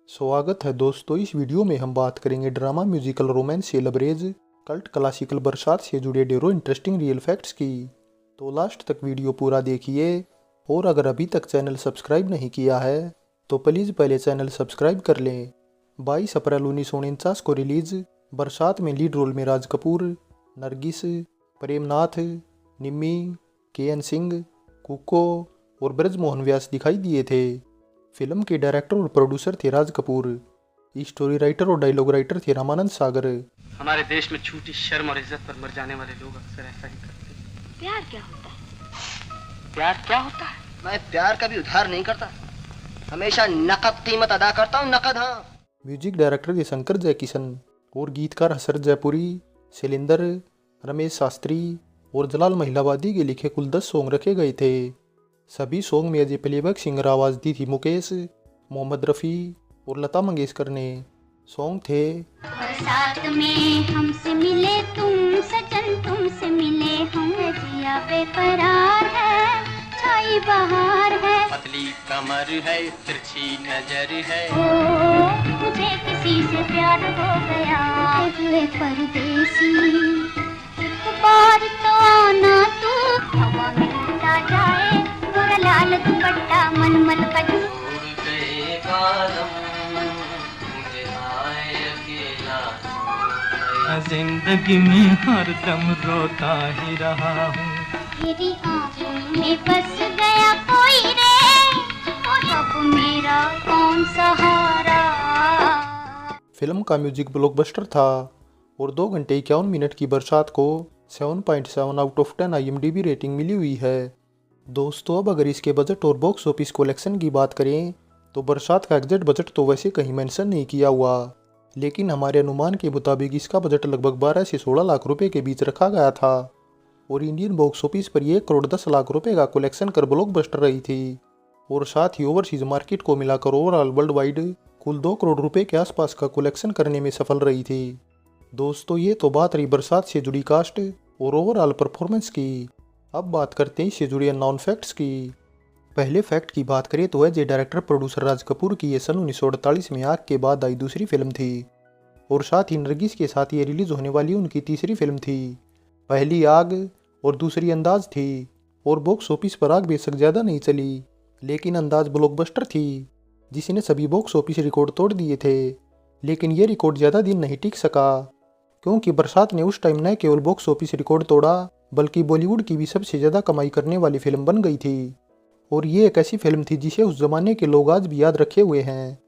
स्वागत है दोस्तों। इस वीडियो में हम बात करेंगे ड्रामा म्यूजिकल रोमांस से लबरेज कल्ट क्लासिकल बरसात से जुड़े ढेरों इंटरेस्टिंग रियल फैक्ट्स की। तो लास्ट तक वीडियो पूरा देखिए और अगर अभी तक चैनल सब्सक्राइब नहीं किया है तो प्लीज़ पहले चैनल सब्सक्राइब कर लें। 22 अप्रैल 1949 को रिलीज बरसात में लीड रोल में राज कपूर, नरगिस, प्रेमनाथ, निम्मी, के.एन. सिंह, कुको और ब्रजमोहन व्यास दिखाई दिए थे। फिल्म के डायरेक्टर और प्रोड्यूसर थे राज कपूर। स्टोरी राइटर और डायलॉग राइटर थे रामानंद सागर। हमारे देश में झूठी शर्म और इज्जत पर मर जाने वाले लोग अक्सर ऐसा ही करते हैं। प्यार क्या होता है? प्यार क्या होता है? मैं प्यार कभी उधार नहीं करता, हमेशा नकद कीमत अदा करता हूँ, नकद। हाँ। म्यूजिक डायरेक्टर थे शंकर जयकिशन और गीतकार हसरत जयपुरी, शैलेंद्र, रमेश शास्त्री और जलाल महिलावादी के लिखे कुल 10 सॉन्ग रखे गए थे। सभी सॉन्ग में अजय प्लेबैक सिंगर आवाज़ दी थी मुकेश, मोहम्मद रफ़ी और लता मंगेशकर ने। सॉन्ग थे बरसात में हमसे मिले तुम सजन, तुमसे मिले हम, जिया बेकरार है, छाई बहार है, पतली कमर है, तिरछी नजर है, ओ मुझे किसी से प्यार हो गया, हुए परदेसी, एक बार तो आना तू, हवा में उड़ता जाए मोरा लाल दुपट्टा, मनमल का उड़ गए बादल, मुझे आए अकेला छोड़ गए। जिंदगी में हर दम रोता ही रहा हूँ। तेरी आँखों में बस गया कोई रे, और अब मेरा कौन सहारा। फिल्म का म्यूजिक ब्लॉकबस्टर था और 2 घंटे 51 मिनट की बरसात को 7.7 आउट ऑफ 10 IMDb रेटिंग मिली हुई है। दोस्तों अब अगर इसके बजट और बॉक्स ऑफिस कलेक्शन की बात करें तो बरसात का एग्जैक्ट बजट तो वैसे कहीं मेंशन नहीं किया हुआ, लेकिन हमारे अनुमान के मुताबिक इसका बजट लगभग 12 से 16 लाख रुपए के बीच रखा गया था और इंडियन बॉक्स ऑफिस पर 1 करोड़ 10 लाख रुपए का कलेक्शन कर ब्लॉकबस्टर रही थी और साथ ही ओवरसीज मार्केट को मिलाकर ओवरऑल वर्ल्ड वाइड कुल 2 करोड़ रुपए के आसपास का कलेक्शन करने में सफल रही थी। दोस्तों ये तो बात रही बरसात से जुड़ी कास्ट और ओवरऑल परफॉर्मेंस की। अब बात करते हैं इससे जुड़े नॉन फैक्ट्स की। पहले फैक्ट की बात करें तो एज ए डायरेक्टर प्रोड्यूसर राज कपूर की ये सन 1948 में आग के बाद आई दूसरी फिल्म थी और साथ ही नरगिस के साथ ये रिलीज होने वाली उनकी तीसरी फिल्म थी। पहली आग और दूसरी अंदाज थी और बॉक्स ऑफिस पर आग बेशक ज़्यादा नहीं चली, लेकिन अंदाज ब्लॉकबस्टर थी जिसने सभी बॉक्स ऑफिस रिकॉर्ड तोड़ दिए थे। लेकिन ये रिकॉर्ड ज़्यादा दिन नहीं टिक सका क्योंकि बरसात ने उस टाइम न केवल बॉक्स ऑफिस रिकॉर्ड तोड़ा बल्कि बॉलीवुड की भी सबसे ज़्यादा कमाई करने वाली फिल्म बन गई थी और ये एक ऐसी फिल्म थी जिसे उस जमाने के लोग आज भी याद रखे हुए हैं।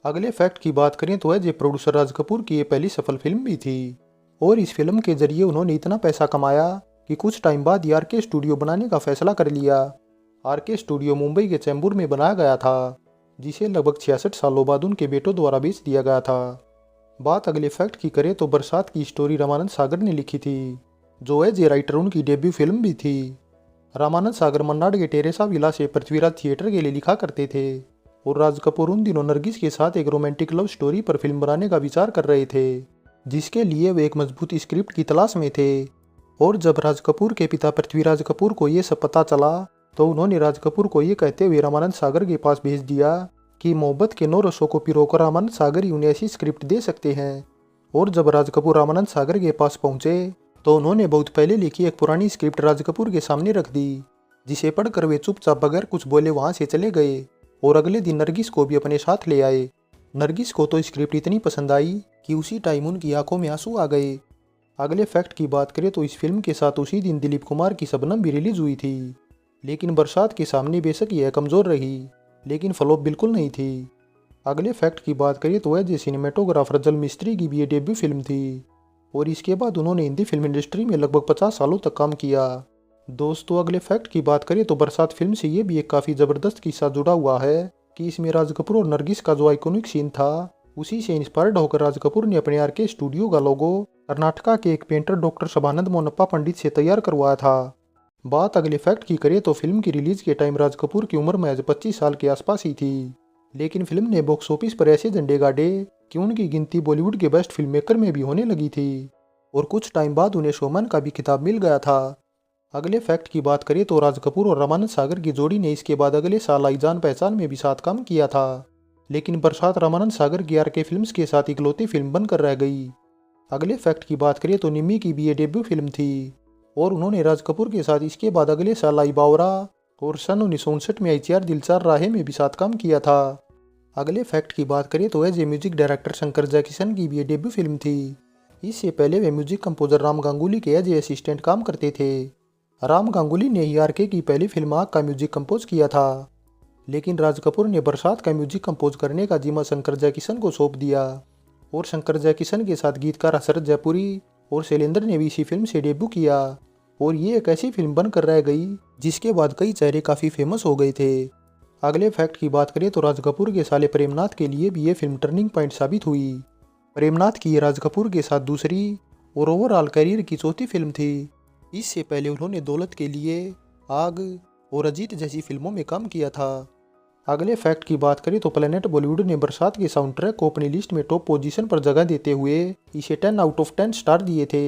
अगले फैक्ट की बात करें तो as a producer Raj Kapoor की ये पहली सफल फिल्म भी थी और इस फिल्म के जरिए उन्होंने इतना पैसा कमाया कि कुछ टाइम बाद ही आर.के. स्टूडियो बनाने का फैसला कर लिया। आर.के. स्टूडियो मुंबई के चैम्बूर में बनाया गया था जिसे लगभग 66 सालों बाद उनके बेटों द्वारा बेच दिया गया था। बात अगले फैक्ट की करें तो बरसात की स्टोरी रामानंद सागर ने लिखी थी जो एज ए राइटर उनकी डेब्यू फिल्म भी थी। रामानंद सागर मन्नाड के टेरेसा विला से पृथ्वीराज थिएटर के लिए लिखा करते थे और राज कपूर उन दिनों नरगिस के साथ एक रोमांटिक लव स्टोरी पर फिल्म बनाने का विचार कर रहे थे जिसके लिए वे एक मजबूत स्क्रिप्ट की तलाश में थे। और जब राज कपूर के पिता पृथ्वीराज कपूर को ये सब पता चला तो उन्होंने राज कपूर को ये कहते हुए रामानंद सागर के पास भेज दिया कि मोहब्बत के 9 रसों को पिरोकर रामानंद सागर ही उन्हें ऐसी स्क्रिप्ट दे सकते हैं। और जब राज कपूर रामानंद सागर के पास पहुंचे तो उन्होंने बहुत पहले लिखी एक पुरानी स्क्रिप्ट राज कपूर के सामने रख दी जिसे पढ़कर वे चुपचाप बगैर कुछ बोले वहां से चले गए और अगले दिन नरगिस को भी अपने साथ ले आए। नरगिस को तो स्क्रिप्ट इतनी पसंद आई कि उसी टाइम उनकी आंखों में आंसू आ गए। अगले फैक्ट की बात करें तो इस फिल्म के साथ उसी दिन दिलीप कुमार की शबनम भी रिलीज हुई थी, लेकिन बरसात के सामने बेशक यह कमज़ोर रही लेकिन फ्लॉप बिल्कुल नहीं थी। अगले फैक्ट की बात करें तो एज ए सिनेमेटोग्राफर जल मिस्त्री की भी ये डेब्यू फिल्म थी और इसके बाद उन्होंने हिंदी फिल्म इंडस्ट्री में लगभग 50 सालों तक काम किया। दोस्तों अगले फैक्ट की बात करें तो बरसात फिल्म से ये भी एक काफ़ी ज़बरदस्त किस्सा जुड़ा हुआ है कि इसमें राज कपूर और नरगिस का जो आइकॉनिक सीन था उसी से इंस्पायर्ड होकर राज कपूर ने अपने आर.के. स्टूडियो का लोगो कर्नाटका के एक पेंटर डॉक्टर शबानंद मोनप्पा पंडित से तैयार करवाया था। बात अगले फैक्ट की करें तो फिल्म की रिलीज के टाइम राज कपूर की उम्र महज 25 साल के आसपास ही थी, लेकिन फिल्म ने बॉक्स ऑफिस पर ऐसे झंडे गाड़े कि उनकी गिनती बॉलीवुड के बेस्ट फिल्म मेकर में भी होने लगी थी और कुछ टाइम बाद उन्हें शोमैन का भी खिताब मिल गया था। अगले फैक्ट की बात करें तो राज कपूर और रामानंद सागर की जोड़ी ने इसके बाद अगले साल आई जान पहचान में भी साथ काम किया था, लेकिन बरसात रामानंद सागर की आरके फिल्म्स के साथ इकलौती फिल्म बनकर रह गई। अगले फैक्ट की बात करें तो निम्मी की भी ये डेब्यू फिल्म थी और उन्होंने राज कपूर के साथ इसके बाद अगले साल आई बावरा और सन 1959 में आई चार दिल चार राहें में भी साथ काम किया था। अगले फैक्ट की बात करें तो as a music director Shankar Jaikishan की भी ये डेब्यू फिल्म थी। इससे पहले वे म्यूजिक कंपोजर राम गांगुली के एज ए असिस्टेंट काम करते थे। राम गांगुली ने ही आरके की पहली फिल्म आग का म्यूजिक कंपोज किया था, लेकिन राज कपूर ने बरसात का म्यूजिक कंपोज करने का जिम्मा शंकर जयकिशन को सौंप दिया और शंकर जयकिशन के साथ गीतकार हसरत जयपुरी और शैलेंद्र ने भी इसी फिल्म से डेब्यू किया और ये एक ऐसी फिल्म बनकर रह गई जिसके बाद कई चेहरे काफ़ी फेमस हो गए थे। अगले फैक्ट की बात करें तो राज कपूर के साले प्रेमनाथ के लिए भी ये फिल्म टर्निंग पॉइंट साबित हुई। प्रेमनाथ की ये राज कपूर के साथ दूसरी और ओवरऑल करियर की चौथी फिल्म थी। इससे पहले उन्होंने दौलत के लिए, आग और अजीत जैसी फिल्मों में काम किया था। अगले फैक्ट की बात करें तो प्लैनेट बॉलीवुड ने बरसात के साउंड ट्रैक को अपनी लिस्ट में टॉप पोजीशन पर जगह देते हुए इसे 10 आउट ऑफ 10 स्टार दिए थे।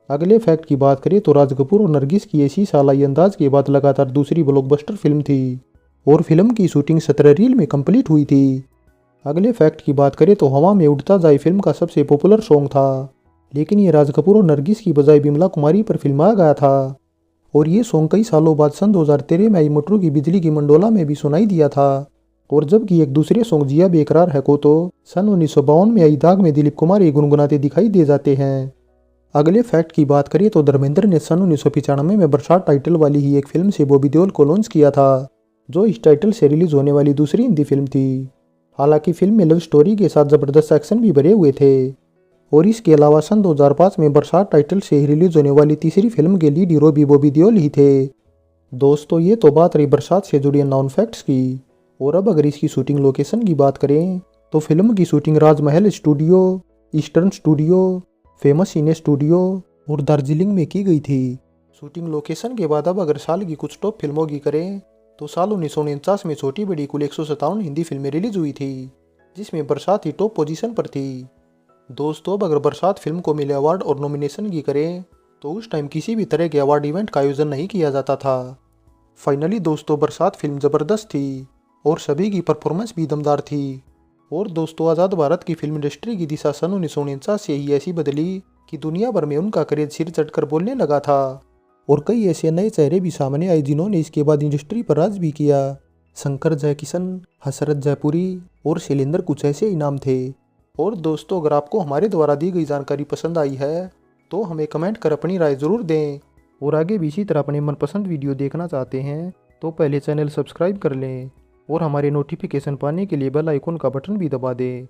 अगले फैक्ट की बात करें तो राज कपूर और नरगिस की ऐसी सालाई अंदाज के बाद लगातार दूसरी ब्लॉकबस्टर फिल्म थी और फिल्म की शूटिंग 17 रील में कंप्लीट हुई थी। अगले फैक्ट की बात करें तो हवा में उड़ता जाए फिल्म का सबसे पॉपुलर सॉन्ग था, लेकिन ये राज कपूर और नरगिस की बजाय बिमला कुमारी पर फिल्माया गया था और ये सॉन्ग कई सालों बाद सन 2013 में आई मोटरू की बिजली की मंडोला में भी सुनाई दिया था। और जबकि एक दूसरे सॉन्ग जिया बेकरार है को तो सन 1952 में आई दाग में दिलीप कुमार ये गुनगुनाते दिखाई दे जाते हैं। अगले फैक्ट की बात करें तो धर्मेंद्र ने सन 1995 में बरसात टाइटल वाली ही एक फिल्म से बॉबी देओल को लॉन्च किया था, जो इस टाइटल से रिलीज होने वाली दूसरी हिंदी फिल्म थी। हालांकि फिल्म में लव स्टोरी के साथ जबरदस्त एक्शन भी भरे हुए थे और इसके अलावा सन 2005 में बरसात टाइटल से ही रिलीज होने वाली तीसरी फिल्म के लीड हीरो भी बॉबी देओल ही थे। दोस्तों ये तो बात रही बरसात से जुड़ी नॉन फैक्ट्स की, और अब अगर इसकी शूटिंग लोकेशन की बात करें तो फिल्म की शूटिंग राजमहल स्टूडियो, ईस्टर्न स्टूडियो, फेमस सिने स्टूडियो और दार्जिलिंग में की गई थी। शूटिंग लोकेशन के बाद अब अगर साल की कुछ टॉप फिल्मों की करें तो साल 1949 में छोटी बड़ी कुल 157 हिंदी फिल्में रिलीज हुई थी, जिसमें बरसात ही टॉप पोजीशन पर थी। दोस्तों अब अगर बरसात फिल्म को मिले अवार्ड और नॉमिनेशन की करें तो उस टाइम किसी भी तरह के अवार्ड इवेंट का आयोजन नहीं किया जाता था। फाइनली दोस्तों बरसात फिल्म ज़बरदस्त थी और सभी की परफॉर्मेंस भी दमदार थी। और दोस्तों आज़ाद भारत की फिल्म इंडस्ट्री की दिशा सन 1949 से ही ऐसी बदली कि दुनिया भर में उनका क्रेज सिर चढ़कर बोलने लगा था और कई ऐसे नए चेहरे भी सामने आए जिन्होंने इसके बाद इंडस्ट्री पर राज भी किया। शंकर जयकिशन, हसरत जयपुरी और शैलेंद्र कुछ ऐसे ही नाम थे। और दोस्तों अगर आपको हमारे द्वारा दी गई जानकारी पसंद आई है तो हमें कमेंट कर अपनी राय ज़रूर दें और आगे भी इसी तरह अपने मनपसंद वीडियो देखना चाहते हैं तो पहले चैनल सब्सक्राइब कर लें और हमारे नोटिफिकेशन पाने के लिए बेल आइकन का बटन भी दबा दें।